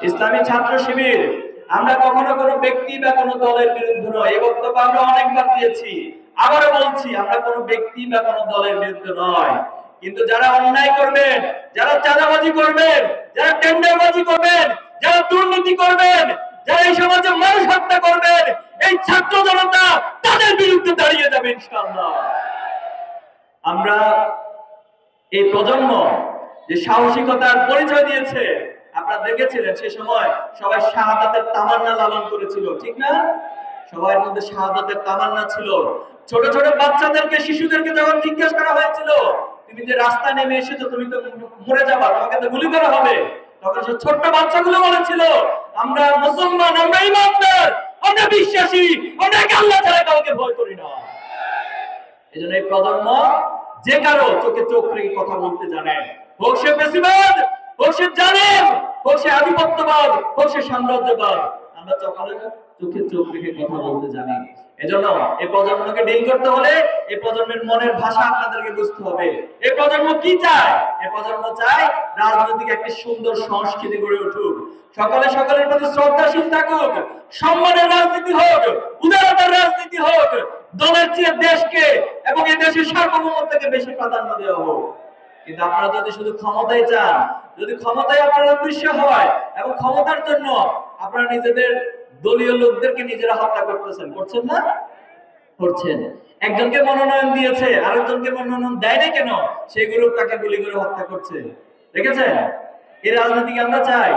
ইসলামী ছাত্র শিবির আমরা কখনো কোনো ব্যক্তি বা কোনো দলের বিরুদ্ধে নয়। এই বক্তব্য আমরা অনেকবার দিয়েছি, আবারও বলছি, আমরা কোনো ব্যক্তি বা কোনো দলের বিরুদ্ধে নয়। কিন্তু যারা অন্যায় করবেন, যারা চাঁদাবাজি করবেন, যারা টেন্ডারবাজি করবেন, যারা দুর্নীতি করবেন, যারা এই সমাজে মানুষ হত্যা করবেন, এই ছাত্র জনতা তাদের বিরুদ্ধে দাঁড়িয়ে যাবে ইনশাআল্লাহ। আমরা এই প্রজন্ম যে সাহসিকতার পরিচয় দিয়েছে, আপনারা দেখেছিলেন সে সময় সবাই শাহাদাতের তামান্না লালন করেছিল, ঠিক না? সবার মধ্যে শাহাদাতের তামান্না ছিল। ছোট ছোট বাচ্চাদেরকে, শিশুদেরকে যখন জিজ্ঞেস করা হয়েছিল, তুমি যে রাস্তায় নেমে এসেছো, তুমি তো মরে যাবা, তোমাকে তো গুলি করা হবে, তখন সে ছোট্ট বাচ্চাগুলো বলেছিল, আমরা মুসলমান, আমরা ইমানদার, আমরা বিশ্বাসী, আমরা আল্লাহ ছাড়া কাউকে ভয় করি না। এজন্য এই প্রজন্ম যে কারো চোখে চোখ রেখে কথা বলতে জানে, হোক সে বেশিবাদ, হোক সে জালেম, হোক সে আধিপত্যবাদ, হোক সে সাম্রাজ্যবাদ, আমরা চোখে চোখ রেখে কথা বলতে জানি। এজন্য এই প্রজন্মকে ডিল করতে হলে এই প্রজন্মের মনের ভাষা আপনাদেরকে বুঝতে হবে। এই প্রজন্ম কি চায়? এই প্রজন্ম চায় রাজনৈতিক একটি সুন্দর সংস্কৃতি গড়ে উঠুক, সকলে সকলের প্রতি শ্রদ্ধাশীল থাকুক, সম্মানের রাজনীতি হোক, উদারতার রাজনীতি হোক, দলের চেয়ে দেশকে এবং এই দেশের সার্বভৌমত্বকে বেশি প্রাধান্য দেওয়া হোক। কিন্তু আপনারা যদি শুধু ক্ষমতায় চান, যদি ক্ষমতায় আপনারা উদ্দেশ্য হয় এবং ক্ষমতার জন্য আপনারা নিজেদের দলীয় লোকদেরকে নিজেরা হত্যা করতেছেন, করছেন না? করছেন। একজনকে মনোনয়ন দিয়েছে, আরেকজনকে মনোনয়ন দেয় না কেন, সেই গ্রুপ তাকে গুলি করে হত্যা করছে, দেখেছেন? এই রাজনীতি আমরা চাই?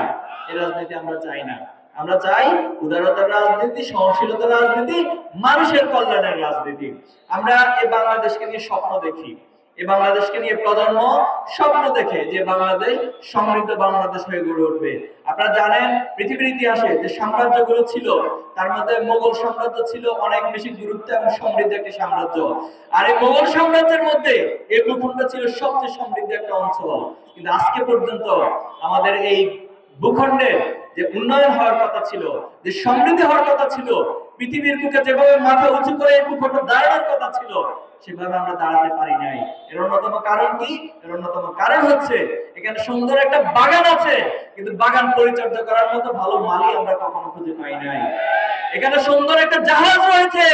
এই রাজনীতি আমরা চাই না। আমরা চাই উদারতার রাজনীতি, সহনশীলতার রাজনীতি, মানুষের কল্যাণের রাজনীতি। আমরা এই বাংলাদেশকে নিয়ে স্বপ্ন দেখি, এই বাংলাদেশকে নিয়ে প্রজন্ম স্বপ্ন দেখে যে বাংলাদেশ সমৃদ্ধ বাংলাদেশ হয়ে গড়ে উঠবে। আপনারা জানেন পৃথিবীর ইতিহাসে যে সাম্রাজ্যগুলো ছিল, তার মধ্যে মোগল সাম্রাজ্য ছিল অনেক বেশি গুরুত্ব এবং সমৃদ্ধ একটি সাম্রাজ্য। আর এই মোগল সাম্রাজ্যের মধ্যে এই ভূখণ্ড ছিল সবচেয়ে সমৃদ্ধ একটা অঞ্চল। কিন্তু আজকে পর্যন্ত আমাদের এই ভূখণ্ডের যে উন্নয়ন হওয়ার কথা ছিল, যে সমৃদ্ধি হওয়ার কথা ছিল, পৃথিবীর বুকে যেভাবে মাথা উঁচু করে এই ভূখণ্ড দাঁড়ানোর কথা ছিল, সেভাবে আমরা দাঁড়াতে পারি নাই। এর অন্যতম কারণ কি? এর অন্যতম কারণ হচ্ছে এখানে সুন্দর একটা বাগান আছে, কিন্তু বাগান পরিচর্যা করার মতো ভালো মালি আমরা কখনো খুঁজে পাই নাই। এখানে সুন্দর একটা জাহাজ রয়েছে,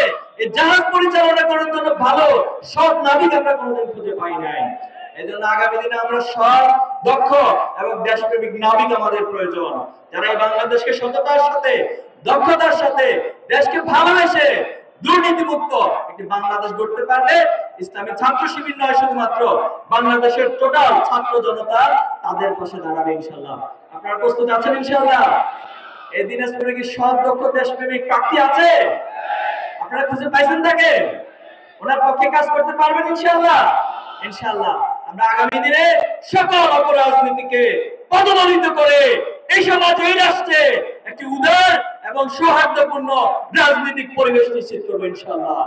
এই জাহাজ পরিচালনা করার জন্য ভালো সৎ নাবিক আমরা কোনোদিন খুঁজে পাই নাই। এজন্য আগামী দিনে আমরা সৎ, দক্ষ এবং দেশপ্রেমিক নাবিক আমাদের প্রয়োজন, যারা এই বাংলাদেশকে সততার সাথে, দক্ষতার সাথে, দেশকে ভালোবেসে দুর্নীতিমুক্ত একটি বাংলাদেশ গড়তে পারবে। ইসলামী ছাত্র শিবির নয়, শুধুমাত্র বাংলাদেশের টোটাল ছাত্র জনতা তাদের পাশে দাঁড়াবে ইনশাআল্লাহ। আপনারা প্রস্তুত আছেন ইনশাআল্লাহ? এই দিনাজপুরে কি সৎ, দক্ষ, দেশপ্রেমিক প্রার্থী আছে? আপনারা খুঁজে পাইছেন তাকে? ওনার পক্ষে কাজ করতে পারবেন ইনশাআল্লাহ? ইনশাআল্লাহ আমরা আগামী দিনে সকল অপরাজনীতিকে পদদলিত করে এই সমাজে, এই রাষ্ট্রে একটি উদার এবং সৌহার্দ্যপূর্ণ রাজনৈতিক পরিবেশ নিশ্চিত করবো ইনশাআল্লাহ।